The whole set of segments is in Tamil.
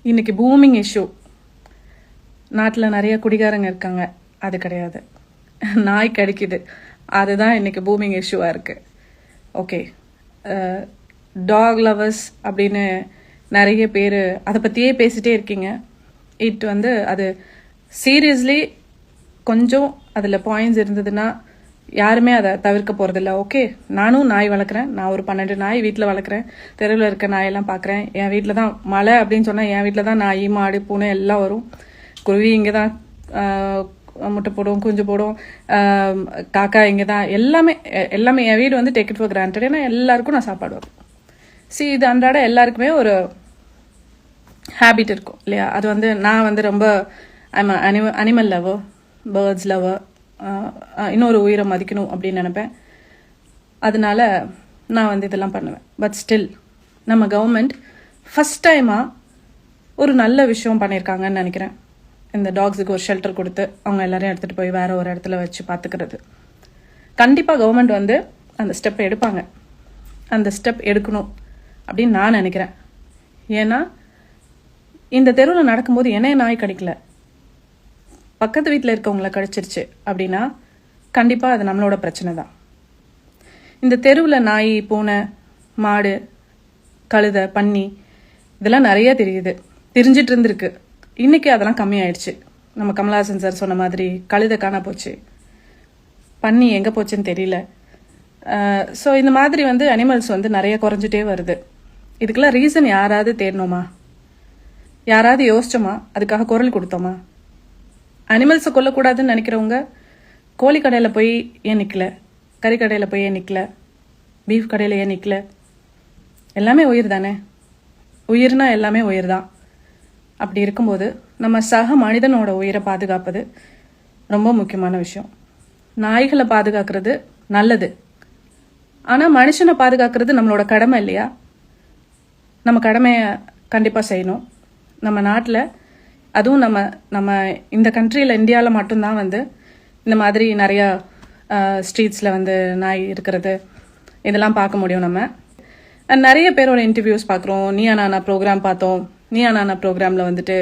இன்னைக்கு பூமிங் இஷ்யூ. நாட்டில் நிறைய குடிகாரங்க இருக்காங்க, அது கிடையாது. நாய் கடிக்குது, அதுதான் இன்னைக்கு பூமிங் இஷ்யூவாக இருக்குது. ஓகே, டாக் லவர்ஸ் அப்படின்னு நிறைய பேர் அதை பற்றியே பேசிகிட்டே இருக்கீங்க. அது சீரியஸ்லி கொஞ்சம் அதில் பாயிண்ட்ஸ் இருந்ததுன்னா யாருமே அதை தவிர்க்க போகிறதில்ல. ஓகே, நானும் நாய் வளர்க்குறேன். நான் ஒரு 12 நாய் வீட்டில் வளர்க்குறேன். தெருவில் இருக்க நாயெல்லாம் பார்க்குறேன். என் வீட்டில் தான் மழை அப்படின்னு சொன்னால் என் வீட்டில் தான் நாய், மாடு, பூனை எல்லாம் வரும். குருவி இங்கே தான் முட்டை போடும், குஞ்சு போடும். காக்கா இங்கே தான். எல்லாமே என் வீடு வந்து டேக் இட் ஃபார் கிராண்டட். ஏன்னா எல்லாருக்கும் நான் சாப்பாடு வரும். இது அன்றாட எல்லாருக்குமே ஒரு ஹேபிட் இருக்கும் இல்லையா? அது வந்து நான் வந்து ரொம்ப அனிமல் லவர், பேர்ட்ஸ் லவர், இன்னொரு உயிரை மதிக்கணும் அப்படின்னு நினைப்பேன். அதனால நான் வந்து இதெல்லாம் பண்ணுவேன். பட் ஸ்டில் நம்ம கவர்மெண்ட் ஃபஸ்ட் டைமாக ஒரு நல்ல விஷயம் பண்ணியிருக்காங்கன்னு நினைக்கிறேன். இந்த டாக்ஸுக்கு ஒரு ஷெல்டர் கொடுத்து அவங்க எல்லாரையும் எடுத்துகிட்டு போய் வேற ஒரு இடத்துல வச்சு பார்த்துக்கிறது. கண்டிப்பாக கவர்மெண்ட் வந்து அந்த ஸ்டெப் எடுப்பாங்க. அந்த ஸ்டெப் எடுக்கணும் அப்படின்னு நான் நினைக்கிறேன். ஏன்னா இந்த தெருவில் நடக்கும்போது என்னைய நாய் கடிக்கல, பக்கத்து வீட்டில் இருக்கவங்கள கடிச்சிருச்சு அப்படின்னா கண்டிப்பாக அது நம்மளோட பிரச்சனை தான். இந்த தெருவில் நாய், பூனை, மாடு, கழுதை, பன்னி இதெல்லாம் நிறைய தெரிஞ்சிட்டு இருந்திருக்கு. இன்னைக்கு அதெல்லாம் கம்மியாயிடுச்சு. நம்ம கமலஹாசன் சார் சொன்ன மாதிரி கழுதை காண போச்சு, பன்னி எங்கே போச்சுன்னு தெரியல. ஸோ இந்த மாதிரி வந்து அனிமல்ஸ் வந்து நிறைய குறைஞ்சிட்டே வருது. இதுக்கெல்லாம் ரீசன் யாராவது தேடணுமா? யாராவது யோசிச்சோமா? அதுக்காக குரல் கொடுத்தோமா? அனிமல்ஸை கொல்லக்கூடாதுன்னு நினைக்கிறவங்க கோழி கடையில் போய் ஏன் நிற்கல, கறி கடையில் போய் ஏன் நிற்கல, பீஃப் கடையில் ஏன் நிற்கல? எல்லாமே உயிர் தானே. உயிர்னா எல்லாமே உயிர் தான். அப்படி இருக்கும்போது நம்ம சக மனிதனோட உயிரை பாதுகாப்பது ரொம்ப முக்கியமான விஷயம். நாய்களை பாதுகாக்கிறது நல்லது, ஆனால் மனுஷனை பாதுகாக்கிறது நம்மளோட கடமை இல்லையா? நம்ம கடமையை கண்டிப்பாக செய்யணும். நம்ம நாட்டில், அதுவும் நம்ம இந்த கண்ட்ரியில், இந்தியாவில் மட்டும்தான் வந்து இந்த மாதிரி நிறையா ஸ்ட்ரீட்ஸில் வந்து நாய் இருக்கிறது இதெல்லாம் பார்க்க முடியும். நம்ம நிறைய பேரோட இன்டர்வியூஸ் பார்க்குறோம். நீயா நானா ப்ரோக்ராம் பார்த்தோம். நீயா நானா ப்ரோக்ராமில் வந்துட்டு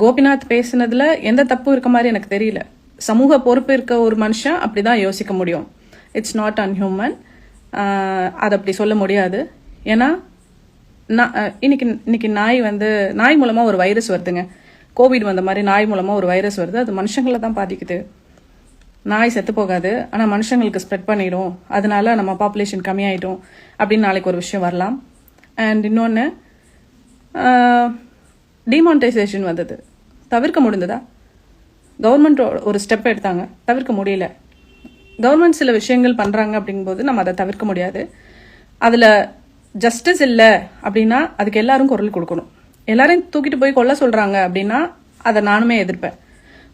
கோபிநாத் பேசுனதுல எந்த தப்பு இருக்க மாதிரி எனக்கு தெரியல. சமூக பொறுப்பு இருக்க ஒரு மனுஷன் அப்படி தான் யோசிக்க முடியும். It's not unhuman. அது அப்படி சொல்ல முடியாது. ஏன்னா இன்னைக்கு நாய் மூலமாக ஒரு வைரஸ் வருதுங்க. கோவிட் வந்த மாதிரி நாய் மூலமாக ஒரு வைரஸ் வருது. அது மனுஷங்களை தான் பாதிக்குது. நாய் செத்து போகாது, ஆனால் மனுஷங்களுக்கு ஸ்ப்ரெட் பண்ணிடும். அதனால நம்ம பாப்புலேஷன் கம்மியாயிடும் அப்படின்னு நாளைக்கு ஒரு விஷயம் வரலாம். அண்ட் இன்னொன்று, டிமானிட்டைசேஷன் வந்தது. தவிர்க்க முடிந்ததா? கவர்மெண்ட் ஒரு ஸ்டெப் எடுத்தாங்க, தவிர்க்க முடியல. கவர்மெண்ட் சில விஷயங்கள் பண்ணுறாங்க அப்படிங்கும்போது நம்ம அதை தவிர்க்க முடியாது. அதில் ஜஸ்டிஸ் இல்லை அப்படின்னா அதுக்கு எல்லாரும் குரல் கொடுக்கணும். எல்லாரையும் தூக்கிட்டு போய் கொல்ல சொல்கிறாங்க அப்படின்னா அதை நானுமே எதிர்ப்பேன்.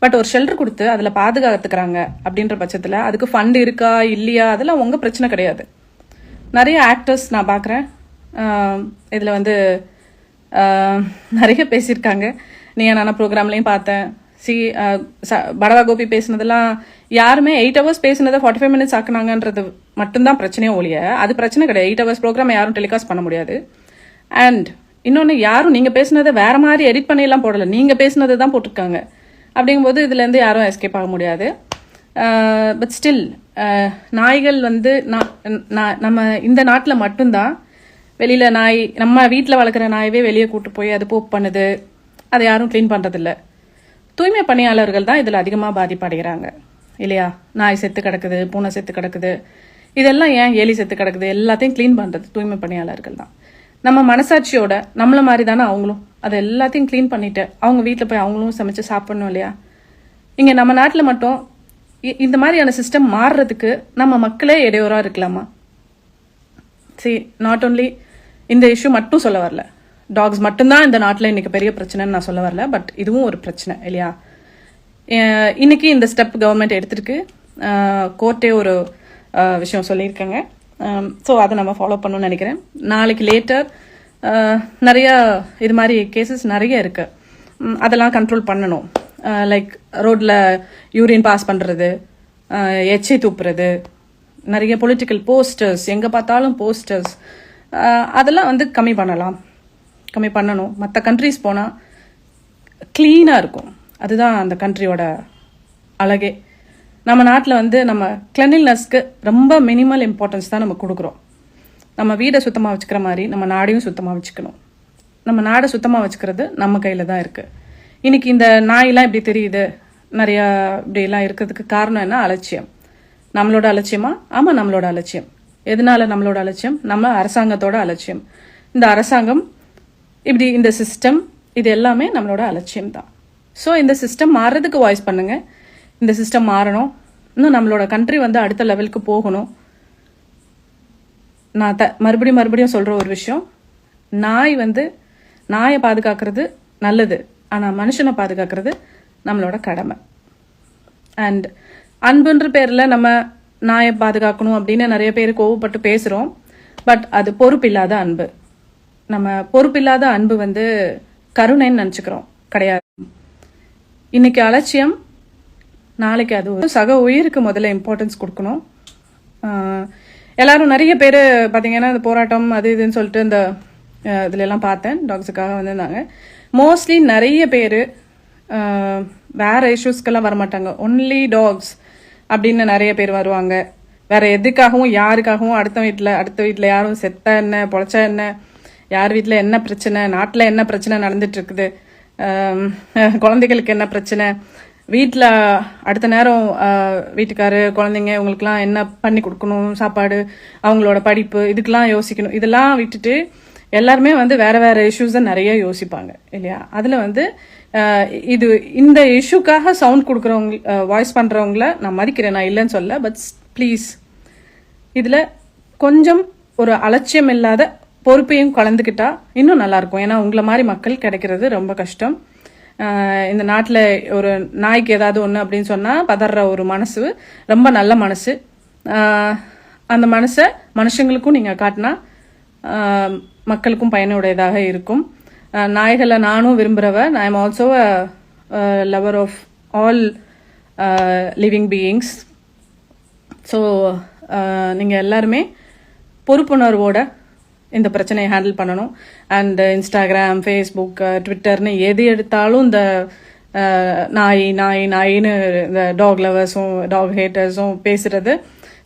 பட் ஒரு ஷெல்டர் கொடுத்து அதில் பாதுகாத்துக்கிறாங்க அப்படின்ற பட்சத்தில் அதுக்கு ஃபண்ட் இருக்கா இல்லையா அதெல்லாம் உங்கள் பிரச்சனை கிடையாது. நிறைய ஆக்டர்ஸ் நான் பார்க்குறேன், இதில் வந்து நிறைய பேசியிருக்காங்க. நீ நானா ப்ரோக்ராம்லையும் பார்த்தேன். படவா கோபி பேசினதெல்லாம் யாருமே 8 hours பேசினதை 45 minutes ஆக்குனாங்கன்றது மட்டும்தான் பிரச்சனையே ஒழிய அது பிரச்சனை கிடையாது. 8 hours ப்ரோக்ராம் யாரும் டெலிகாஸ்ட் பண்ண முடியாது. அண்ட் இன்னொன்று, யாரும் நீங்கள் பேசினதை வேற மாதிரி எடிட் பண்ணியெல்லாம் போடலை, நீங்கள் பேசினதை தான் போட்டிருக்காங்க. அப்படிங்கும்போது இதுலேருந்து யாரும் எஸ்கேப் ஆக முடியாது. பட் ஸ்டில் நாய்கள் வந்து நம்ம இந்த நாட்டில் மட்டும்தான் வெளியில் நாய், நம்ம வீட்டில் வளர்க்குற நாயவே வெளியே கூட்டு போய் அது போப் பண்ணுது, அதை யாரும் க்ளீன் பண்ணுறதில்ல. தூய்மை பணியாளர்கள் தான் இதில் அதிகமாக பாதிப்படைகிறாங்க இல்லையா? நாய் செத்து கிடக்குது, பூனை செத்து கிடக்குது, இதெல்லாம் ஏன் எலி செத்து கிடக்குது, எல்லாத்தையும் க்ளீன் பண்ணுறது தூய்மை பணியாளர்கள் தான். நம்ம மனசாட்சியோட நம்மள மாதிரி தானே அவங்களும் அதை எல்லாத்தையும் க்ளீன் பண்ணிட்டு அவங்க வீட்டில் போய் அவங்களும் சமைச்சு சாப்பிடணும் இல்லையா? இங்கே நம்ம நாட்டில் மட்டும் இந்த மாதிரியான சிஸ்டம் மாறுறதுக்கு நம்ம மக்களே இடையூறாக இருக்கலாமா? நாட் ஓன்லி இந்த இஷ்யூ மட்டும் சொல்ல வரல, டாக்ஸ் மட்டும்தான் இந்த நாட்டில் இன்னைக்கு பெரிய பிரச்சனைன்னு நான் சொல்ல வரல. பட் இதுவும் ஒரு பிரச்சனை இல்லையா? இன்னைக்கு இந்த ஸ்டெப் கவர்மெண்ட் எடுத்திருக்கு. கோர்ட்டே ஒரு விஷயம் சொல்லியிருக்காங்க. ஸோ அதை நம்ம ஃபாலோ பண்ணணும்னு நினைக்கிறேன். நாளைக்கு லேட்டர் நிறையா இது மாதிரி கேசஸ் நிறைய இருக்கு, அதெல்லாம் கண்ட்ரோல் பண்ணணும். லைக் ரோட்ல யூரின் பாஸ் பண்ணுறது, எச்சை தூப்புறது, நிறைய பொலிட்டிக்கல் போஸ்டர்ஸ், எங்கே பார்த்தாலும் போஸ்டர்ஸ், அதெல்லாம் வந்து கம்மி பண்ணலாம். கம்மி பண்ணணும். மற்ற கண்ட்ரிஸ் போனால் க்ளீனாக இருக்கும். அதுதான் அந்த கண்ட்ரியோட அழகே. நம்ம நாட்டில் வந்து நம்ம கிளென்லினஸ்க்கு ரொம்ப மினிமல் இம்பார்ட்டன்ஸ் தான் நம்ம கொடுக்குறோம். நம்ம வீடை சுத்தமாக வச்சுக்கிற மாதிரி நம்ம நாடையும் சுத்தமாக வச்சுக்கணும். நம்ம நாடை சுத்தமாக வச்சுக்கிறது நம்ம கையில் தான் இருக்குது. இன்னைக்கு இந்த நாயெல்லாம் இப்படி தெரியுது, நிறையா இப்படிலாம் இருக்கிறதுக்கு காரணம் என்ன? அலட்சியம். நம்மளோட அலட்சியமா? ஆமாம், நம்மளோட அலட்சியம். எதனால நம்மளோட அலட்சியம்? நம்ம அரசாங்கத்தோட அலட்சியம். இந்த அரசாங்கம் இப்படி, இந்த சிஸ்டம், இது எல்லாமே நம்மளோட அலட்சியம் தான். ஸோ இந்த சிஸ்டம் மாறுறதுக்கு வாய்ஸ் பண்ணுங்க. இந்த சிஸ்டம் மாறணும். இன்னும் நம்மளோட கண்ட்ரி வந்து அடுத்த லெவலுக்கு போகணும். நான் மறுபடியும் சொல்கிற ஒரு விஷயம், நாயை பாதுகாக்கிறது நல்லது, ஆனால் மனுஷனை பாதுகாக்கிறது நம்மளோட கடமை. அண்ட் அன்புன்ற பேரில் நம்ம நாயை பாதுகாக்கணும் அப்படின்னு நிறைய பேர் கோவப்பட்டு பேசுகிறோம். பட் அது பொறுப்பில்லாத அன்பு. நம்ம பொறுப்பில்லாத அன்பு வந்து கருணைன்னு நினச்சிக்கிறோம், கிடையாது. இன்னைக்கு அலட்சியம், நாளைக்கு அது ஒரு சக உயிருக்கு முதல்ல இம்பார்ட்டன்ஸ் கொடுக்கணும். எல்லாரும் நிறைய பேர் பார்த்தீங்கன்னா இந்த போராட்டம் அது இதுன்னு சொல்லிட்டு இந்த இதுலெல்லாம் பார்த்தேன், டாக்ஸுக்காக வந்திருந்தாங்க. மோஸ்ட்லி நிறைய பேர் வேற இஷ்யூஸ்க்கெல்லாம் வரமாட்டாங்க, ஒன்லி டாக்ஸ் அப்படின்னு நிறைய பேர் வருவாங்க. வேற எதுக்காகவும் யாருக்காகவும் அடுத்த வீட்டில் யாரும் செத்தா என்ன, பொழைச்சா என்ன, யார் வீட்டில் என்ன பிரச்சனை, நாட்டில் என்ன பிரச்சனை நடந்துட்டு இருக்குது, குழந்தைகளுக்கு என்ன பிரச்சனை, வீட்டில் அடுத்த நேரம் வீட்டுக்காரு குழந்தைங்க இவங்களுக்குலாம் என்ன பண்ணி கொடுக்கணும், சாப்பாடு, அவங்களோட படிப்பு, இதுக்கெல்லாம் யோசிக்கணும். இதெல்லாம் விட்டுட்டு எல்லாருமே வந்து வேற வேற இஷ்யூஸை நிறைய யோசிப்பாங்க இல்லையா? அதில் வந்து இந்த இஷ்யூக்காக சவுண்ட் கொடுக்குறவங்க, வாய்ஸ் பண்ணுறவங்கள நான் மதிக்கிறேன், நான் இல்லைன்னு சொல்ல. பட் ப்ளீஸ் இதில் கொஞ்சம் ஒரு அலட்சியம் இல்லாத பொறுப்பையும் கலந்துக்கிட்டா இன்னும் நல்லாயிருக்கும். ஏன்னா உங்களை மாதிரி மக்கள் கிடைக்கிறது ரொம்ப கஷ்டம். இந்த நாட்டில் ஒரு நாய்க்கு ஏதாவது ஒன்று அப்படின்னு சொன்னால் பதற ஒரு மனசு ரொம்ப நல்ல மனசு. அந்த மனசை மனுஷங்களுக்கும் நீங்கள் காட்டினா மக்களுக்கும் பயனுடையதாக இருக்கும். நாய்களை நானும் விரும்புகிறவ. I am also lover of all living beings. So நீங்கள் எல்லாருமே பொறுப்புணர்வோட இந்த பிரச்சனையை ஹேண்டில் பண்ணணும். அண்ட் இன்ஸ்டாகிராம், ஃபேஸ்புக், ட்விட்டர்னு எது எடுத்தாலும் இந்த நாயின்னு இந்த டாக் லவர்ஸும் டாக் ஹேட்டர்ஸும் பேசுறது.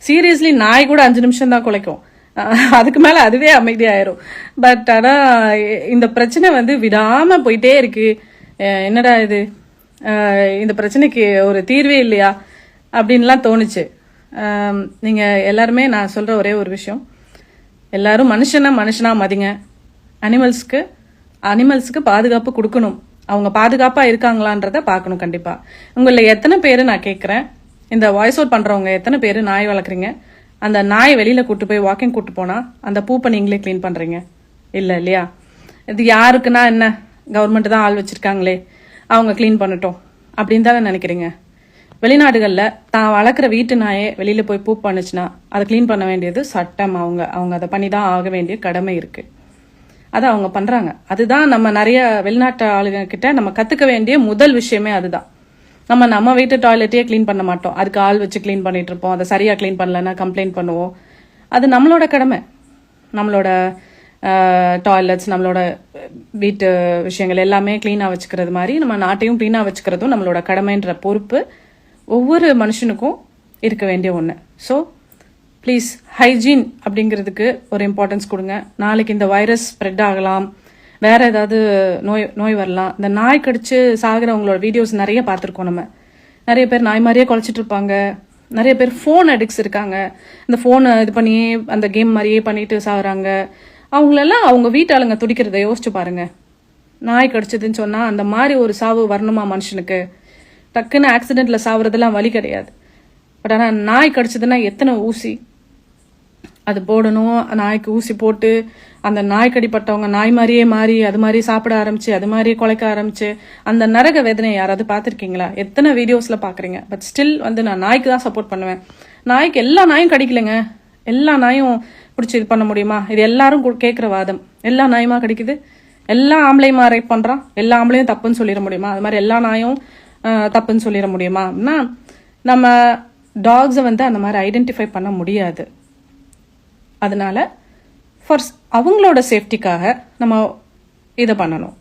சீரியஸ்லி நாய் கூட 5 நிமிஷம் தான் குலைக்கும், அதுக்கு மேலே அதுவே அமைதியாயிரும். பட் ஆனால் இந்த பிரச்சனை வந்து விடாமல் போயிட்டே இருக்கு. என்னடா இது, இந்த பிரச்சனைக்கு ஒரு தீர்வே இல்லையா அப்படின்லாம் தோணுச்சு. நீங்கள் எல்லாருமே நான் சொல்கிற ஒரே ஒரு விஷயம், எல்லாரும் மனுஷனா மதிங்க. அனிமல்ஸ்க்கு பாதுகாப்பு கொடுக்கணும். அவங்க பாதுகாப்பாக இருக்காங்களான்றத பார்க்கணும். கண்டிப்பாக உங்களில் எத்தனை பேர், நான் கேட்குறேன், இந்த வாய்ஸ் அவுட் பண்ணுறவங்க எத்தனை பேர் நாய் வளர்க்குறீங்க? அந்த நாய் வெளியில் கூட்டு போய் வாக்கிங் கூட்டு போனால் அந்த பூப்பை நீங்களே க்ளீன் பண்ணுறீங்க இல்லை இல்லையா? இது யாருக்குன்னா என்ன, கவர்மெண்ட் தான் ஆள் வச்சுருக்காங்களே, அவங்க க்ளீன் பண்ணட்டும் அப்படின்னு தானே நினைக்கிறீங்க? வெளிநாடுகளில் தான் வளர்க்குற வீட்டு நாயே வெளியில் போய் பூப் பண்ணுச்சுன்னா அதை க்ளீன் பண்ண வேண்டியது சட்டம். அவங்க அதை பண்ணி தான் ஆக வேண்டிய கடமை இருக்குது. அதை அவங்க பண்ணுறாங்க. அதுதான் நம்ம நிறைய வெளிநாட்டு ஆளுங்க கிட்ட நம்ம கற்றுக்க வேண்டிய முதல் விஷயமே அதுதான். நம்ம வீட்டு டாய்லெட்டையே க்ளீன் பண்ண மாட்டோம், அதுக்கு ஆள் வச்சு க்ளீன் பண்ணிட்டு இருப்போம். அதை சரியாக க்ளீன் பண்ணலன்னா கம்ப்ளைண்ட் பண்ணுவோம். அது நம்மளோட கடமை. நம்மளோட டாய்லெட்ஸ், நம்மளோட வீட்டு விஷயங்கள் எல்லாமே க்ளீனாக வச்சுக்கிறது மாதிரி நம்ம நாட்டையும் க்ளீனாக வச்சுக்கிறதும் நம்மளோட கடமைன்ற பொறுப்பு ஒவ்வொரு மனுஷனுக்கும் இருக்க வேண்டிய ஒன்று. ஸோ ப்ளீஸ் ஹைஜீன் அப்படிங்கிறதுக்கு ஒரு இம்பார்ட்டன்ஸ் கொடுங்க. நாளைக்கு இந்த வைரஸ் ஸ்ப்ரெட் ஆகலாம், வேற ஏதாவது நோய் வரலாம். இந்த நாய் கடிச்சு சாகிறவங்களோட வீடியோஸ் நிறைய பார்த்துருக்கோம். நம்ம நிறைய பேர் நாய் மாதிரியே குலைச்சிட்டு இருப்பாங்க. நிறைய பேர் ஃபோன் அடிக்ட்ஸ் இருக்காங்க. இந்த ஃபோனை இது பண்ணியே அந்த கேம் மாதிரியே பண்ணிட்டு சாகுறாங்க. அவங்களெல்லாம் அவங்க வீட்டாளுங்க துடிக்கிறத யோசிச்சு பாருங்க. நாய் கடிச்சதுன்னு சொன்னா அந்த மாதிரி ஒரு சாவு வரணுமா மனுஷனுக்கு? டக்குன்னு ஆக்சிடென்ட்ல சாவுறதெல்லாம் வலி கிடையாது. பட் ஆனால் நாய் கடிச்சதுன்னா எத்தனை ஊசி அது போடணும். நாய்க்கு ஊசி போட்டு அந்த நாய் கடிப்பட்டவங்க நாய் மாதிரியே மாறி அது மாதிரி சாப்பிட ஆரம்பிச்சு அது மாதிரியே குலைக்க ஆரம்பிச்சு அந்த நரக வேதனை யாராவது பார்த்துருக்கீங்களா? எத்தனை வீடியோஸ்ல பாக்குறீங்க. பட் ஸ்டில் வந்து நான் நாய்க்கு தான் சப்போர்ட் பண்ணுவேன். நாய்க்கு எல்லா நாயும் கடிக்கலைங்க, எல்லா நாயும் பிடிச்சி இது பண்ண முடியுமா? இது எல்லாரும் கேட்குற வாதம். எல்லா நாயுமா கடிக்குது, எல்லா ஆம்பளையுமா ரேப் பண்றான், எல்லா ஆம்பளையும் தப்புன்னு சொல்லிட முடியுமா? அது மாதிரி எல்லா நாயும் தப்புன்னு சொல்லிட முடியுமா? அப்படின்னா நம்ம டாக்ஸை வந்து அந்த மாதிரி ஐடென்டிஃபை பண்ண முடியாது. அதனால அவங்களோட சேஃப்டிக்காக நம்ம இதை பண்ணணும்.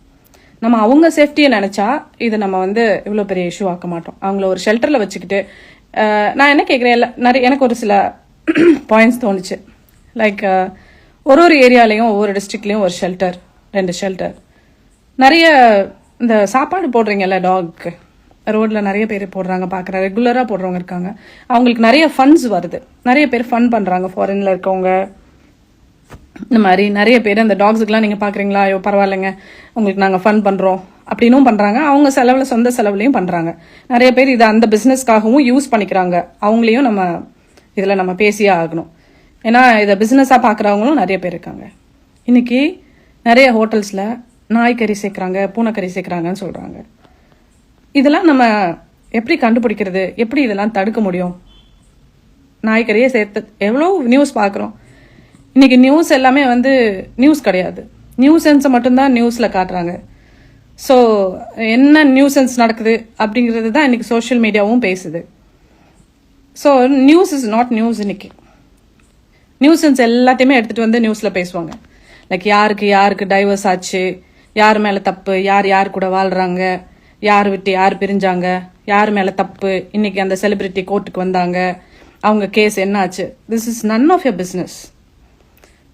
நம்ம அவங்க சேஃப்டியை நினச்சா இதை நம்ம வந்து இவ்வளோ பெரிய இஷ்யூ ஆக்க மாட்டோம். அவங்கள ஒரு ஷெல்டரில் வச்சுக்கிட்டு நான் என்ன கேட்குறேன், நிறைய எனக்கு ஒரு சில பாயிண்ட்ஸ் தோணுச்சு. லைக் ஒரு ஏரியாலையும் ஒவ்வொரு டிஸ்ட்ரிக்ட்லேயும் ஒரு ஷெல்டர், 2 ஷெல்டர். நிறைய இந்த சாப்பாடு போடுறீங்கல்ல டாக்கு, ரோட்டில் நிறைய பேர் போடுறாங்க, பார்க்குறேன், ரெகுலராக போடுறவங்க இருக்காங்க. அவங்களுக்கு நிறைய ஃபண்ட்ஸ் வருது, நிறைய பேர் ஃபண்ட் பண்ணுறாங்க. ஃபாரினில் இருக்கவங்க இந்த மாதிரி நிறைய பேர் அந்த டாக்ஸுக்கெலாம் நீங்கள் பார்க்குறீங்களா, ஐயோ பரவாயில்லைங்க உங்களுக்கு நாங்கள் ஃபண்ட் பண்ணுறோம் அப்படின்னும் பண்ணுறாங்க. அவங்க செலவில் சொந்த செலவுலையும் பண்ணுறாங்க. நிறைய பேர் இதை அந்த பிஸ்னஸ்க்காகவும் யூஸ் பண்ணிக்கிறாங்க. அவங்களையும் நம்ம இதில் நம்ம பேசியே ஆகணும். ஏன்னா இதை பிஸ்னஸாக பார்க்குறவங்களும் நிறைய பேர் இருக்காங்க. இன்றைக்கி நிறைய ஹோட்டல்ஸில் நாய்க்கறி சேர்க்குறாங்க, பூனைக்கறி சேர்க்குறாங்கன்னு சொல்கிறாங்க. இதெல்லாம் நம்ம எப்படி கண்டுபிடிக்கிறது, எப்படி இதெல்லாம் தடுக்க முடியும்? நாய்க்கறியே சேர்த்து எவ்வளோ நியூஸ் பார்க்குறோம். இன்றைக்கி நியூஸ் எல்லாமே வந்து நியூஸ் கிடையாது, நியூசன்ஸை மட்டும்தான் நியூஸில் காட்டுறாங்க. ஸோ என்ன நியூசன்ஸ் நடக்குது அப்படிங்கிறது தான் இன்றைக்கி சோஷியல் மீடியாவும் பேசுது. So news is not news. இன்னைக்கு நியூசன்ஸ் எல்லாத்தையுமே எடுத்துகிட்டு வந்து நியூஸில் பேசுவாங்க. லைக் யாருக்கு டைவர்ஸ் ஆச்சு, யார் மேலே தப்பு, யார் கூட வாழ்கிறாங்க, யார் விட்டு யார் பிரிஞ்சாங்க, யார் மேலே தப்பு, இன்னைக்கு அந்த செலிபிரிட்டி கோர்ட்டுக்கு வந்தாங்க, அவங்க கேஸ் என்ன ஆச்சு. This is none of your business.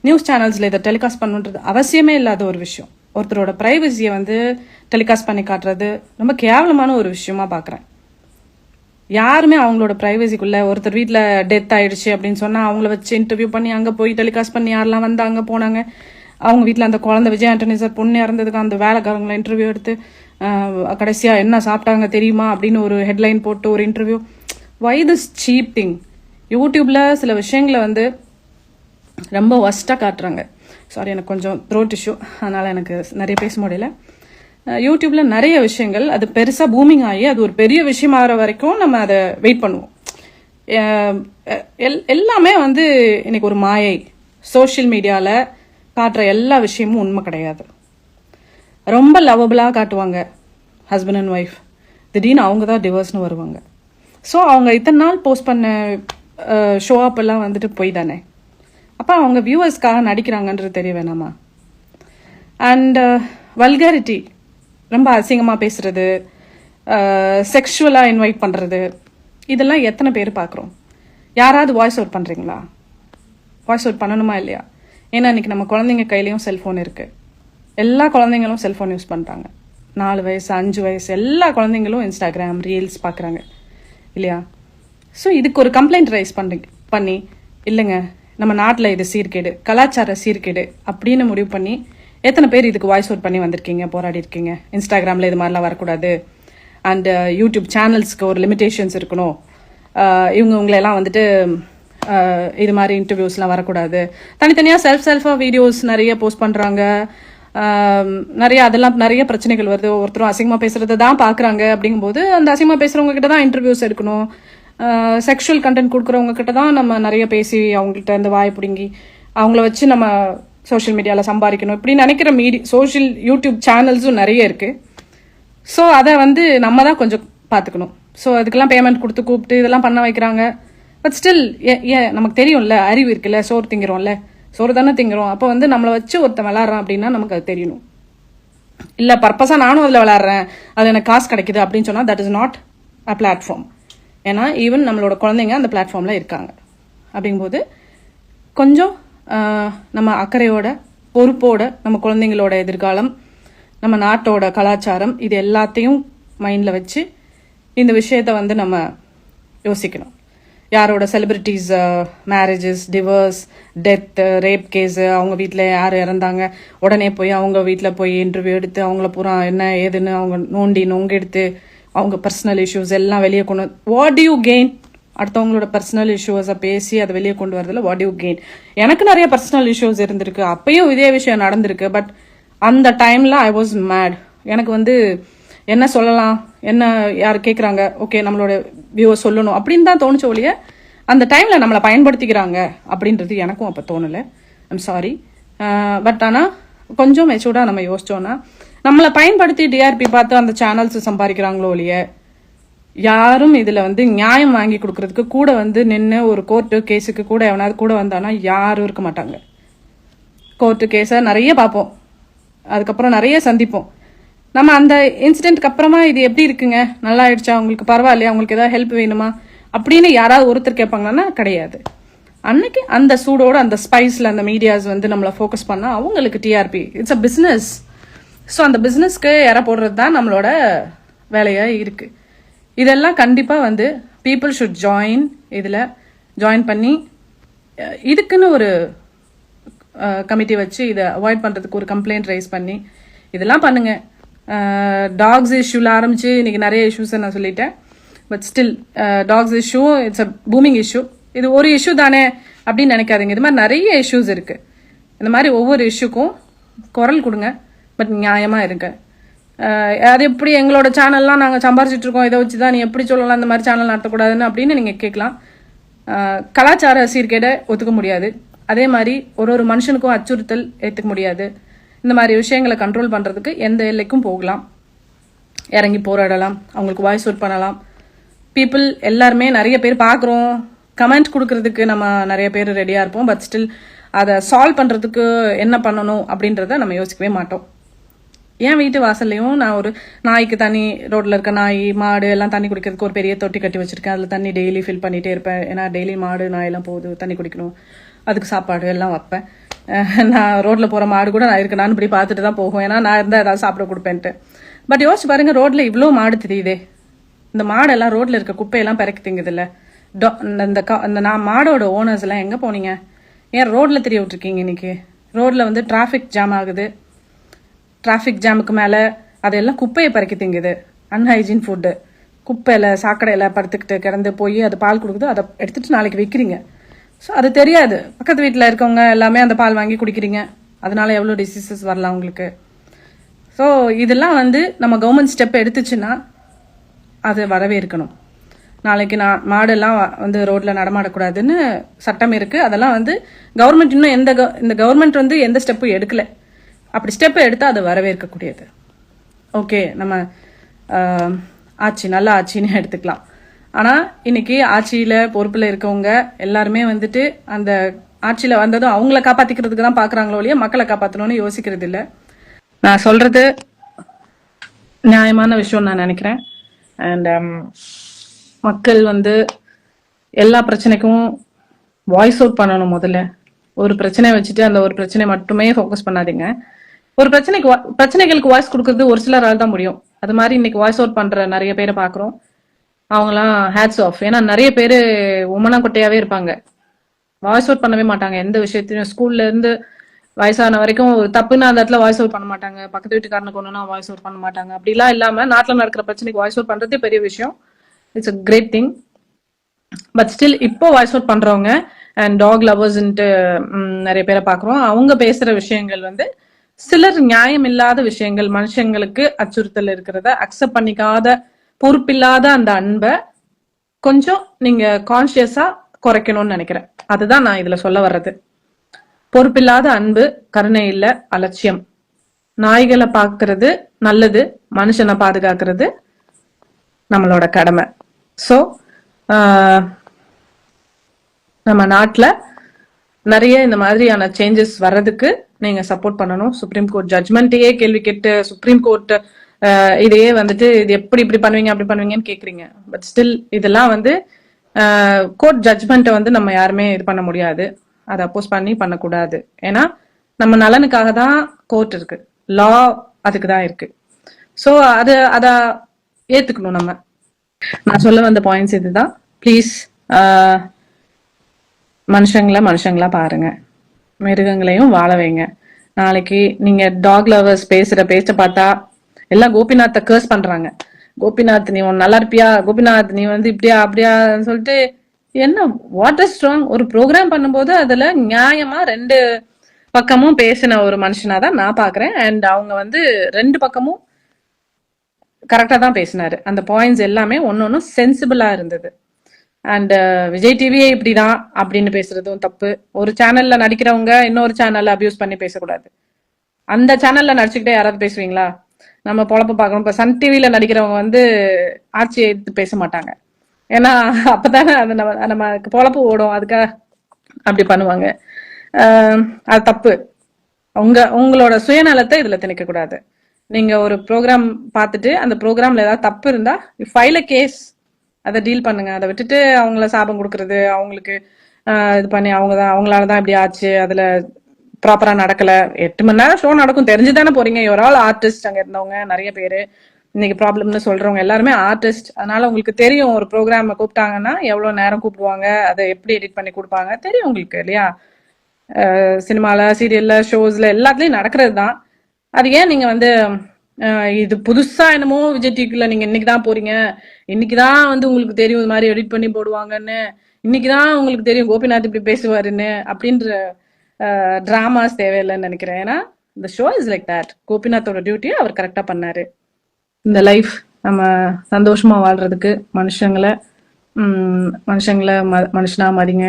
News சேனல்ஸில் இதை டெலிகாஸ்ட் பண்ணுன்றது அவசியமே இல்லாத ஒரு விஷயம். ஒருத்தரோட ப்ரைவசியை வந்து டெலிகாஸ்ட் பண்ணி காட்டுறது ரொம்ப கேவலமான ஒரு விஷயமா பார்க்குறேன். யாருமே அவங்களோட ப்ரைவசிக்குள்ளே, ஒருத்தர் வீட்டில் டெத் ஆயிடுச்சு அப்படின்னு சொன்னால் அவங்கள வச்சு இன்டர்வியூ பண்ணி அங்கே போய் டெலிகாஸ்ட் பண்ணி யாரெல்லாம் வந்தாங்க போனாங்க, அவங்க வீட்டில் அந்த குழந்தை விஜய் ஆண்டனி சார் பொண்ணு இறந்ததுக்கு அந்த வேலைக்காரங்களை இன்டர்வியூ எடுத்து கடைசியாக என்ன சாப்பிட்டாங்க தெரியுமா அப்படின்னு ஒரு ஹெட்லைன் போட்டு ஒரு interview. Why this cheap thing? யூடியூப்பில் சில விஷயங்களை வந்து ரொம்ப ஒஸ்ட்டாக காட்டுறாங்க. சாரி, எனக்கு கொஞ்சம் த்ரோட் இஷ்யூ, அதனால் எனக்கு நிறைய பேச முடியல. யூடியூப்பில் நிறைய விஷயங்கள் அது பெருசாக பூமிங் ஆகி அது ஒரு பெரிய விஷயம் ஆகிற வரைக்கும் நம்ம அதை வெயிட் பண்ணுவோம். எல்லாமே வந்து இன்னைக்கு ஒரு மாயை. சோஷியல் மீடியாவில் காட்டுற எல்லா விஷயமும் உண்மை கிடையாது. ரொம்ப லவபிளாக காட்டுவாங்க ஹஸ்பண்ட் அண்ட் ஒய்ஃப், திடீர்னு அவங்க தான் டிவோர்ஸ்னு வருவாங்க. ஸோ அவங்க இத்தனை நாள் போஸ்ட் பண்ண ஷோ அப் எல்லாம் வந்துட்டு போய் தானே. அப்போ அவங்க வியூவர்ஸ்க்காக நடிக்கிறாங்கன்றது தெரிய வேணாமா? அண்ட் வல்காரிட்டி, ரொம்ப அசிங்கமாக பேசுறது, செக்ஷுவலாக இன்வைட் பண்ணுறது, இதெல்லாம் எத்தனை பேர் பார்க்குறோம்? யாராவது வாய்ஸ் அவுட் பண்ணுறீங்களா? வாய்ஸ் அவுட் பண்ணணுமா இல்லையா? ஏன்னா இன்றைக்கி நம்ம குழந்தைங்க கையிலையும் செல்ஃபோன் இருக்குது. எல்லா குழந்தைங்களும் செல்ஃபோன் யூஸ் பண்ணுறாங்க. 4 வயசு 5 வயசு எல்லா குழந்தைங்களும் இன்ஸ்டாகிராம் ரீல்ஸ் பார்க்குறாங்க இல்லையா? ஸோ இதுக்கு ஒரு கம்ப்ளைண்ட் ரைஸ் பண்ணி இல்லைங்க நம்ம நாட்டில் இது சீர்கேடு, கலாச்சார சீர்கேடு அப்படின்னு முடிவு பண்ணி எத்தனை பேர் இதுக்கு வாய்ஸ் அவுட் பண்ணி வந்திருக்கீங்க, போராடி இருக்கீங்க? இன்ஸ்டாகிராமில் இது மாதிரிலாம் வரக்கூடாது, அண்ட் யூடியூப் சேனல்ஸ்க்கு ஒரு லிமிட்டேஷன்ஸ் இருக்கணும், இவங்களெல்லாம் வந்துட்டு இது மாதிரி இன்டர்வியூஸ்லாம் வரக்கூடாது, தனித்தனியாக செல்ஃபாக வீடியோஸ் நிறைய போஸ்ட் பண்ணுறாங்க, நிறைய அதெல்லாம் நிறைய பிரச்சனைகள் வருது. ஒருத்தரும் அசிங்கமாக பேசுறது தான் பார்க்குறாங்க. அப்படிங்கும்போது அந்த அசிங்கமாக பேசுகிறவங்க கிட்ட தான் இன்டர்வியூஸ் எடுக்கணும். செக்ஷுவல் கண்டென்ட் கொடுக்குறவங்க கிட்ட தான் நம்ம நிறைய பேசி அவங்கள்ட்ட இந்த வாய் பிடுங்கி அவங்கள வச்சு நம்ம சோஷியல் மீடியாவில் சம்பாதிக்கணும் இப்படி நினைக்கிற சோஷியல் யூடியூப் சேனல்ஸும் நிறைய இருக்குது. ஸோ அதை வந்து நம்ம தான் கொஞ்சம் பார்த்துக்கணும். ஸோ அதுக்கெல்லாம் பேமெண்ட் கொடுத்து கூப்பிட்டு இதெல்லாம் பண்ண வைக்கிறாங்க. பட் ஸ்டில் நமக்கு தெரியும்ல, அறிவு இருக்குல்ல, சோறு திங்கிறோம்ல, சோறு தானே திங்கிறோம். அப்போ வந்து நம்மளை வச்சு ஒருத்தன் விளாட்றான் அப்படின்னா நமக்கு அது தெரியணும். இல்லை பர்பஸாக நானும் அதில் விளாட்றேன், அது எனக்கு காசு கிடைக்குது அப்படின்னு சொன்னால் that is not a platform. ஏன்னா ஈவன் நம்மளோட குழந்தைங்க அந்த பிளாட்ஃபார்மில் இருக்காங்க. அப்படிங்கும்போது கொஞ்சம் நம்ம அக்கறையோட பொறுப்போட நம்ம குழந்தைங்களோட எதிர்காலம், நம்ம நாட்டோட கலாச்சாரம், இது எல்லாத்தையும் மைண்டில் வச்சு இந்த விஷயத்த வந்து நம்ம யோசிக்கணும். யாரோட celebrities marriages, divorce, death, rape case, அவங்க வீட்டில் யார் இறந்தாங்க உடனே போய் அவங்க வீட்டில் போய் இன்டர்வியூ எடுத்து அவங்கள பூரா என்ன ஏதுன்னு அவங்க நோங்க எடுத்து அவங்க பர்சனல் இஷ்யூஸ் எல்லாம் வெளியே கொண்டு வாட் டு யூ கெயின்? அடுத்தவங்களோட பர்சனல் இஷ்யூஸை பேசி அதை வெளியே கொண்டு வரதில்ல. What to you gain? எனக்கு நிறைய பர்சனல் இஷ்யூஸ் இருந்திருக்கு, அப்பயும் இதே விஷயம் நடந்திருக்கு. பட் அந்த டைமில் ஐ வாஸ் மேட். எனக்கு வந்து என்ன சொல்லலாம், என்ன யார் கேட்குறாங்க, ஓகே நம்மளோட வியூவை சொல்லணும் அப்படின்னு தான் தோணுச்ச ஒழிய அந்த டைமில் நம்மளை பயன்படுத்திக்கிறாங்க அப்படின்றது எனக்கும் அப்போ தோணலை. I'm sorry. பட் ஆனால் கொஞ்சம் மெச்சூர்டாக நம்ம யோசிச்சோன்னா நம்மளை பயன்படுத்தி டிஆர்பி பார்த்து அந்த சேனல்ஸ் சம்பாதிக்கிறாங்களோ ஒழிய யாரும் இதில் வந்து நியாயம் வாங்கி கொடுக்கறதுக்கு கூட வந்து நின்று ஒரு கோர்ட்டு கேஸுக்கு கூட எவனாவது கூட வந்தானா யாரும் இருக்க மாட்டாங்க. கோர்ட்டு கேஸை நிறைய பார்ப்போம். அதுக்கப்புறம் நிறைய சந்திப்போம். நம்ம அந்த இன்சிடென்ட்க்கு அப்புறமா இது எப்படி இருக்குங்க, நல்லா ஆயிடுச்சா, உங்களுக்கு பரவாயில்லையா, உங்களுக்கு ஏதாவது ஹெல்ப் வேணுமா அப்படின்னு யாராவது ஒருத்தர் கேட்பாங்கன்னா கிடையாது. அன்னைக்கு அந்த சூடோட அந்த ஸ்பைஸ்ல அந்த மீடியாஸ் வந்து நம்மளை ஃபோக்கஸ் பண்ணா அவங்களுக்கு TRP. It's a business. So அந்த பிஸ்னஸ்க்கு இற போடுறது தான் நம்மளோட வேலையா இருக்கு. இதெல்லாம் கண்டிப்பா வந்து பீப்புள் ஷுட் இதில் ஜாயின் பண்ணி இதுக்குன்னு ஒரு கமிட்டி வச்சு இதை அவாய்ட் பண்ணுறதுக்கு ஒரு கம்ப்ளைண்ட் ரைஸ் பண்ணி இதெல்லாம் பண்ணுங்க. டாக்ஸ் இஷ்யூல ஆரம்பிச்சு இன்னைக்கு நிறைய இஷ்யூஸை நான் சொல்லிட்டேன். But still dogs issue it's a booming issue. இது ஒரு இஷ்யூ தானே அப்படின்னு நினைக்காதீங்க. இது மாதிரி நிறைய இஷ்யூஸ் இருக்கு. இந்த மாதிரி ஒவ்வொரு இஷ்யூக்கும் குரல் கொடுங்க, பட் நியாயமா இருங்க. அது எப்படி எங்களோட சேனல்லாம் நாங்கள் சம்பாரிச்சிட்டு இருக்கோம், இதை வச்சு தான் நீ எப்படி சொல்லலாம் இந்த மாதிரி சேனல் நடத்தக்கூடாதுன்னு அப்படின்னு நீங்கள் கேட்கலாம். கலாச்சார சீர்கேடை ஒத்துக்க முடியாது. அதே மாதிரி ஒரு மனுஷனுக்கும் அச்சுறுத்தல் ஏற்றுக்க முடியாது. இந்த மாதிரி விஷயங்களை கண்ட்ரோல் பண்ணுறதுக்கு எந்த எல்லைக்கும் போகலாம், இறங்கி போராடலாம், அவங்களுக்கு வாய்ஸ் அவுட் பண்ணலாம். பீப்புள் எல்லாருமே நிறைய பேர் பார்க்குறோம், கமெண்ட் கொடுக்கறதுக்கு நம்ம நிறைய பேர் ரெடியாக இருப்போம். பட் ஸ்டில் அதை சால்வ் பண்ணுறதுக்கு என்ன பண்ணணும் அப்படின்றத நம்ம யோசிக்கவே மாட்டோம். என் வீட்டு வாசல்லையும் நான் ஒரு நாய்க்கு தண்ணி, ரோட்டில் இருக்க நாய் மாடு எல்லாம் தண்ணி குடிக்கிறதுக்கு ஒரு பெரிய தொட்டி கட்டி வச்சிருக்கேன். அதில் தண்ணி டெய்லி ஃபில் பண்ணிகிட்டே இருப்பேன். ஏன்னா டெய்லி மாடு நாயெல்லாம் போகுது, தண்ணி குடிக்கணும், அதுக்கு சாப்பாடு எல்லாம் வைப்பேன். நான் ரோட்டில் போகிற மாடு கூட நான் இருக்கு, நானும் இப்படி பார்த்துட்டு தான் போகும், ஏன்னா நான் இருந்தால் ஏதாவது சாப்பிட கொடுப்பேன்ட்டு. பட் யோசிச்சு பாருங்க, ரோட்டில் இவ்வளோ மாடு தெரியுதே. இந்த மாடெல்லாம் ரோட்டில் இருக்க குப்பையெல்லாம் பிறக்கி திங்குதில்ல. இந்த மாடோட ஓனர்ஸ் எல்லாம் எங்கே போனீங்க? ஏன் ரோட்டில் தெரிய விட்டுருக்கீங்க? இன்னைக்கு ரோட்டில் வந்து டிராஃபிக் ஜாம் ஆகுது. டிராஃபிக் ஜாமுக்கு மேலே அதெல்லாம் குப்பையை பறக்கி திங்குது. அன்ஹைஜீன் ஃபுட்டு, குப்பையில் சாக்கடையில் படுத்துக்கிட்டு கிடந்து போய் அது பால் கொடுக்குது, அதை எடுத்துகிட்டு நாளைக்கு விற்கிறீங்க. ஸோ அது தெரியாது. பக்கத்து வீட்டில் இருக்கவங்க எல்லாமே அந்த பால் வாங்கி குடிக்கிறீங்க. அதனால எவ்வளோ டிசீசஸ் வரலாம் உங்களுக்கு. ஸோ இதெல்லாம் வந்து நம்ம கவர்மெண்ட் ஸ்டெப் எடுத்துச்சுன்னா அது வரவே இருக்கணும். நாளைக்கு மாடெல்லாம் வந்து ரோட்டில் நடமாடக்கூடாதுன்னு சட்டம் இருக்குது. அதெல்லாம் வந்து கவர்மெண்ட் இன்னும் இந்த கவர்மெண்ட் வந்து எந்த ஸ்டெப்பும் எடுக்கலை. அப்படி ஸ்டெப் எடுத்தால் அது வரவேற்கக்கூடியது. ஓகே, நம்ம ஆட்சி நல்ல ஆட்சின்னு எடுத்துக்கலாம். ஆனால் இன்னைக்கு ஆட்சியில் பொறுப்பில் இருக்கவங்க எல்லாருமே வந்துட்டு அந்த ஆட்சியில் வந்ததும் அவங்கள காப்பாற்றிக்கிறதுக்கு தான் பார்க்குறாங்களோ இல்லையா, மக்களை காப்பாற்றணும்னு யோசிக்கிறது இல்லை. நான் சொல்கிறது நியாயமான விஷயம் நான் நினைக்கிறேன். அண்ட் மக்கள் வந்து எல்லா பிரச்சனைக்கும் வாய்ஸ் அவுட் பண்ணணும். முதல்ல ஒரு பிரச்சனை வச்சுட்டு அந்த ஒரு பிரச்சனை மட்டுமே ஃபோக்கஸ் பண்ணாதீங்க. ஒரு பிரச்சனைகளுக்கு வாய்ஸ் கொடுக்கறது ஒரு சிலரால் தான் முடியும். அது மாதிரி இன்னைக்கு வாய்ஸ் அவுட் பண்ற நிறைய பேரை பாக்குறோம். அவங்களாம் ஹேட்ஸ் ஆஃப். ஏன்னா நிறைய பேர் உமனா கொட்டையாவே இருப்பாங்க, வாய்ஸ் அவுட் பண்ணவே மாட்டாங்க. எந்த விஷயத்தையும் ஸ்கூல்ல இருந்து வயசான வரைக்கும் தப்புன்னு அந்த இடத்துல வாய்ஸ் அவுட் பண்ண மாட்டாங்க. பக்கத்து வீட்டுக்காரனுக்கு ஒண்ணுன்னா வாய்ஸ் அவுட் பண்ண மாட்டாங்க. அப்படிலாம் இல்லாம நாட்டில் நடக்கிற பிரச்சனைக்கு வாய்ஸ் அவுட் பண்றதே பெரிய விஷயம். It's a great thing. But still இப்போ வாய்ஸ் அவுட் பண்றவங்க அண்ட் டாக் லவர்ஸ்ன்ட்டு நிறைய பேரை பாக்குறோம். அவங்க பேசுற விஷயங்கள் வந்து சிலர் நியாயம் இல்லாத விஷயங்கள், மனுஷங்களுக்கு அச்சுறுத்தல் இருக்கிறத அக்செப்ட் பண்ணிக்காத பொறுப்பில்லாத அந்த அன்பை கொஞ்சம் நீங்க கான்சியஸா குறைக்கணும்னு நினைக்கிறேன். அதுதான் நான் இதுல சொல்ல வர்றது. பொறுப்பில்லாத அன்பு, கருணை இல்ல, அலட்சியம். நாய்களை பாக்குறது நல்லது, மனுஷனை பாதுகாக்கிறது நம்மளோட கடமை. ஸோ நம்ம நாட்டில் நிறைய இந்த மாதிரியான சேஞ்சஸ் வர்றதுக்கு நீங்க சப்போர்ட் பண்ணணும். சுப்ரீம் கோர்ட் ஜட்மெண்ட்டையே கேள்வி கேட்டு சுப்ரீம் கோர்ட் இதையே வந்துட்டு இது எப்படி இப்படி பண்ணுவீங்க அப்படி பண்ணுவீங்கன்னு கேக்குறீங்க. பட் ஸ்டில் இதெல்லாம் வந்து கோர்ட் ஜட்மெண்ட்டை வந்து நம்ம யாருமே இது பண்ண முடியாது, அதை அப்போஸ் பண்ணக்கூடாது. ஏன்னா நம்ம நலனுக்காக தான் கோர்ட் இருக்கு, லா அதுக்கு தான் இருக்கு. ஸோ அதை ஏத்துக்கணும் நம்ம. நான் சொல்ல வந்த பாயிண்ட்ஸ் இதுதான். ப்ளீஸ் மனுஷங்களா பாருங்க, மிருகங்களையும் வாழ வைங்க. நாளைக்கு நீங்க டாக் லவர்ஸ் பேசுற பேச்ச பார்த்தா எல்லாம் கோபிநாத்தை கர்ஸ் பண்றாங்க. கோபிநாத் நீ நல்லா இருப்பியா, கோபிநாத் நீ வந்து இப்படியா அப்படியா சொல்லிட்டு என்ன வாட் இஸ் ராங்? ஒரு ப்ரோக்ராம் பண்ணும்போது அதுல நியாயமா ரெண்டு பக்கமும் பேசின ஒரு மனுஷனா தான் நான் பாக்குறேன். அண்ட் அவங்க வந்து ரெண்டு பக்கமும் கரெக்டா தான் பேசினாரு. அந்த பாயிண்ட்ஸ் எல்லாமே ஒன்னொன்னு சென்சிபிளா இருந்தது. அண்ட் விஜய் டிவியே இப்படிதான் அப்படின்னு பேசுறதும் தப்பு. ஒரு சேனல்ல நடிக்கிறவங்க இன்னொரு சேனல்ல அபியூஸ் பண்ணி பேசக்கூடாது. அந்த சேனல்ல நடிச்சுக்கிட்டே யாராவது பேசுவீங்களா? நம்ம பொழப்பு பார்க்கணும். இப்ப சன் டிவில நடிக்கிறவங்க வந்து ஆட்சியை எடுத்து பேச மாட்டாங்க. ஏன்னா அப்பதானே அது நமக்கு பொழப்பு ஓடும், அதுக்காக அப்படி பண்ணுவாங்க. அது தப்பு. உங்களோட சுயநலத்தை இதுல திணிக்க கூடாது. நீங்க ஒரு ப்ரோக்ராம் பார்த்துட்டு அந்த ப்ரோக்ராம்ல ஏதாவது தப்பு இருந்தா ஃபைல் கேஸ், அதை டீல் பண்ணுங்க. அதை விட்டுட்டு அவங்கள சாபம் கொடுக்கறது, அவங்களுக்கு இது பண்ணி அவங்களாலதான் இப்படி ஆச்சு, அதுல ப்ராப்பரா நடக்கல. 8 மணி நேரம் ஷோ நடக்கும், தெரிஞ்சுதானே போறீங்க. ஒரு ஆள் ஆர்டிஸ்ட், அங்க இருந்தவங்க நிறைய பேரு இன்னைக்கு ப்ராப்ளம்னு சொல்றவங்க எல்லாருமே ஆர்டிஸ்ட். அதனால உங்களுக்கு தெரியும் ஒரு ப்ரோக்ராம் கூப்பிட்டாங்கன்னா எவ்வளவு நேரம் கூப்பிடுவாங்க, அதை எப்படி எடிட் பண்ணி கொடுப்பாங்க தெரியும் உங்களுக்கு இல்லையா. சினிமால, சீரியல்ல, ஷோஸ்ல எல்லாத்துலயும் நடக்கிறது தான். அது ஏன் நீங்க வந்து இது புதுசா என்னமோ விஜய் டிவில நீங்க இன்னைக்குதான் போறீங்க, இன்னைக்குதான் வந்து உங்களுக்கு தெரியும் இது மாதிரி எடிட் பண்ணி போடுவாங்கன்னு, இன்னைக்குதான் உங்களுக்கு தெரியும் கோபிநாத் இப்படி பேசுவாருன்னு அப்படின்ற டிராமாஸ் தேவையில்லைன்னு நினைக்கிறேன். ஏன்னா இந்த ஷோ இஸ் லைக் தட். கோபிநாத்தோட டியூட்டியை அவர் கரெக்டா பண்ணாரு. இந்த லைஃப் நம்ம சந்தோஷமா வாழ்றதுக்கு மனுஷங்களை மனுஷனா மதிங்க.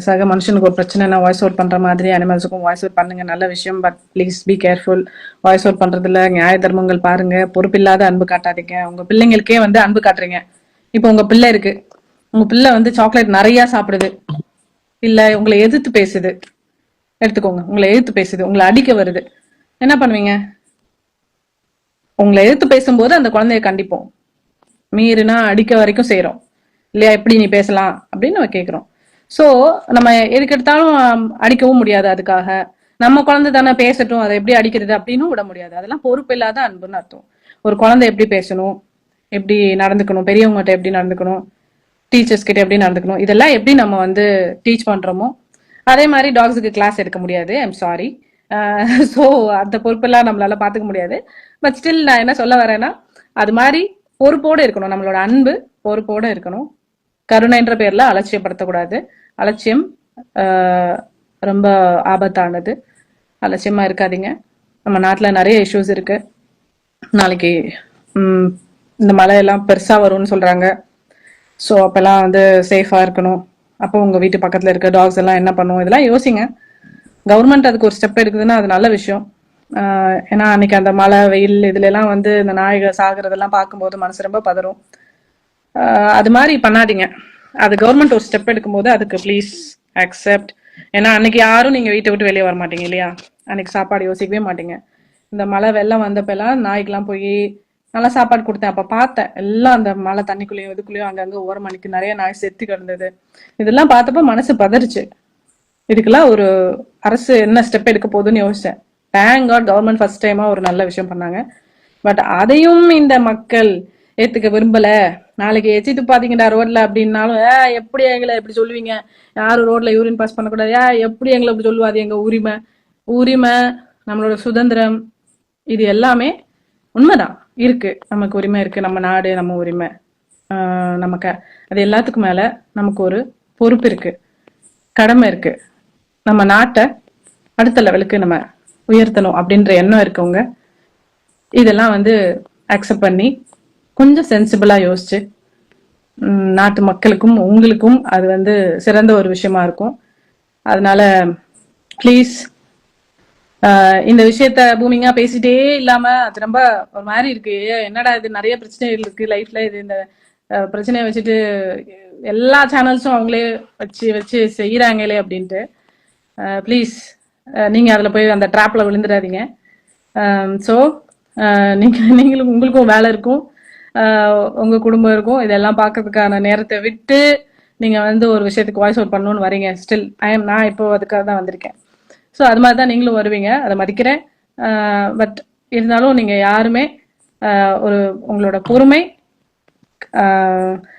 சக மனுஷனுக்கு ஒரு பிரச்சனை வாய்ஸ் அவுட் பண்ற மாதிரி அனிமல்ஸுக்கும் வாய்ஸ் அவுட் பண்ணுங்க, நல்ல விஷயம். But please be careful. Voice out பண்றதுல நியாய தர்மங்கள் பாருங்க. பொறுப்பில்லாத அன்பு காட்டாதீங்க. உங்க பிள்ளைங்களுக்கே வந்து அன்பு காட்டுறீங்க. இப்போ உங்க பிள்ளை இருக்கு, உங்க பிள்ளை வந்து சாக்லேட் நிறைய சாப்பிடுது, இல்ல உங்களை எதிர்த்து பேசுது எடுத்துக்கோங்க, உங்களை எதிர்த்து பேசுது, உங்களை அடிக்க வருது, என்ன பண்ணுவீங்க? உங்களை எதிர்த்து பேசும்போது அந்த குழந்தைய கண்டிப்போம். மீறினா அடிக்க வரைக்கும் செய்யறோம் இல்லையா? எப்படி நீ பேசலாம் அப்படின்னு நம்ம கேட்கிறோம். சோ நம்ம எதுக்கு எடுத்தாலும் அடிக்கவும் முடியாது. அதுக்காக நம்ம குழந்தை தானே பேசட்டும், அதை எப்படி அடிக்கிறது அப்படின்னு விட முடியாது. அதெல்லாம் பொறுப்பு இல்லாத அன்புன்னு அர்த்தம். ஒரு குழந்தை எப்படி பேசணும், எப்படி நடந்துக்கணும், பெரியவங்ககிட்ட எப்படி நடந்துக்கணும், டீச்சர்ஸ் கிட்ட எப்படி நடந்துக்கணும், இதெல்லாம் எப்படி நம்ம வந்து டீச் பண்றோமோ அதே மாதிரி டாக்ஸுக்கு கிளாஸ் எடுக்க முடியாது. I'm sorry. ஸோ அந்த பொறுப்பெல்லாம் நம்மளால பாத்துக்க முடியாது. பட் ஸ்டில் நான் என்ன சொல்ல வரேன்னா, அது மாதிரி பொறுப்போடு இருக்கணும். நம்மளோட அன்பு பொறுப்போடு இருக்கணும். கருணைன்ற பேர்ல அலட்சியப்படுத்தக்கூடாது. அலட்சியம் ரொம்ப ஆபத்தானது. அலட்சியமா இருக்காதீங்க. நம்ம நாட்டுல நிறைய இஷ்யூஸ் இருக்கு. நாளைக்கு இந்த மழையெல்லாம் பெருசா வரும்னு சொல்றாங்க. ஸோ அப்பெல்லாம் வந்து சேஃபா இருக்கணும். அப்போ உங்க வீட்டு பக்கத்துல இருக்க டாக்ஸ் எல்லாம் என்ன பண்ணும், இதெல்லாம் யோசிங்க. கவர்மெண்ட் அதுக்கு ஒரு ஸ்டெப் எடுக்குதுன்னா அது நல்ல விஷயம். ஏன்னா அன்னைக்கு அந்த மழை வெயில் இதுல எல்லாம் வந்து இந்த நாய்கள் சாகுறதெல்லாம் பார்க்கும்போது மனசு ரொம்ப பதறும். அது மாதிரி பண்ணாதீங்க. அது கவர்மெண்ட் ஒரு ஸ்டெப் எடுக்கும்போது அதுக்கு ப்ளீஸ் அக்செப்ட். ஏன்னா அன்னைக்கு யாரும் நீங்க வீட்டை விட்டு வெளியே வர மாட்டீங்க இல்லையா? அன்னைக்கு சாப்பாடு யோசிக்கவே மாட்டீங்க. இந்த மழை வெள்ளம் வந்தப்பெல்லாம் நாய்க்கெல்லாம் போய் நல்லா சாப்பாடு கொடுத்தேன். அப்ப பார்த்தேன் எல்லாம் அந்த மழை தண்ணிக்குள்ளேயும் இதுக்குள்ளேயும் அங்கங்க ஓரமணிக்கு நிறைய நாய் செத்து கிடந்தது. இதெல்லாம் பார்த்தப்ப மனசு பதறிச்சு. இதுக்கெல்லாம் ஒரு அரசு என்ன ஸ்டெப் எடுக்க போகுதுன்னு யோசிச்சேன். தேங்க் காட் கவர்மெண்ட் ஃபர்ஸ்ட் டைமா ஒரு நல்ல விஷயம் பண்ணாங்க. பட் அதையும் இந்த மக்கள் ஏத்துக்க விரும்பல. நாளைக்கு எச்சி துப்பாதீங்கடா ரோட்ல அப்படின்னாலும் எப்படி எங்களை எப்படி சொல்லுவீங்க, யாரும் ரோட்ல யூரின் பாஸ் பண்ணக்கூடாது, எப்படி எங்களை இப்படி சொல்லுவாது, எங்க உரிமை உரிமை நம்மளோட சுதந்திரம் இது எல்லாமே உண்மைதான். இருக்கு, நமக்கு உரிமை இருக்கு, நம்ம நாடு நம்ம உரிமை நமக்கு. அது எல்லாத்துக்கும் மேல நமக்கு ஒரு பொறுப்பு இருக்கு, கடமை இருக்கு. நம்ம நாட்டை அடுத்த லெவலுக்கு நம்ம உயர்த்தணும் அப்படின்ற எண்ணம் இருக்கவங்க இதெல்லாம் வந்து அக்செப்ட் பண்ணி கொஞ்சம் சென்சிபிளா யோசிச்சு நாட்டு மக்களுக்கும் உங்களுக்கும் அது வந்து சிறந்த ஒரு விஷயமா இருக்கும். அதனால ப்ளீஸ் இந்த விஷயத்த பூமிங்கா பேசிட்டே இல்லாம அது ரொம்ப ஒரு மாதிரி இருக்கு. என்னடா இது நிறைய பிரச்சனைகள் இருக்கு லைஃப்ல, இது இந்த பிரச்சனையை வச்சுட்டு எல்லா சேனல்ஸும் அவங்களே வச்சு வச்சு செய்யறாங்களே அப்படின்ட்டு. ப்ளீஸ் நீங்க அதுல போய் அந்த ட்ராப்ல விழுந்துடாதீங்க. ஸோ நீங்களும் உங்களுக்கும் வேலை இருக்கும், உங்க குடும்பம் இருக்கும். இதெல்லாம் பார்க்கறதுக்கான நேரத்தை விட்டு நீங்க வந்து ஒரு விஷயத்துக்கு வாய்ஸ் அவுட் பண்ணணும்னு வரீங்க. ஸ்டில் நான் இப்போ அதுக்காக தான் வந்திருக்கேன். ஸோ அது மாதிரி தான் நீங்களும் வருவீங்க, அதை மதிக்கிறேன். பட் இருந்தாலும் நீங்க யாருமே ஒரு உங்களோட பொறுமை,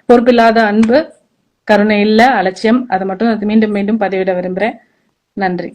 பொறுப்பில்லாத அன்பு, கருணை இல்ல, அலட்சியம், அதை மட்டும் மீண்டும் மீண்டும் பதிவிட விரும்புறேன். நன்றி.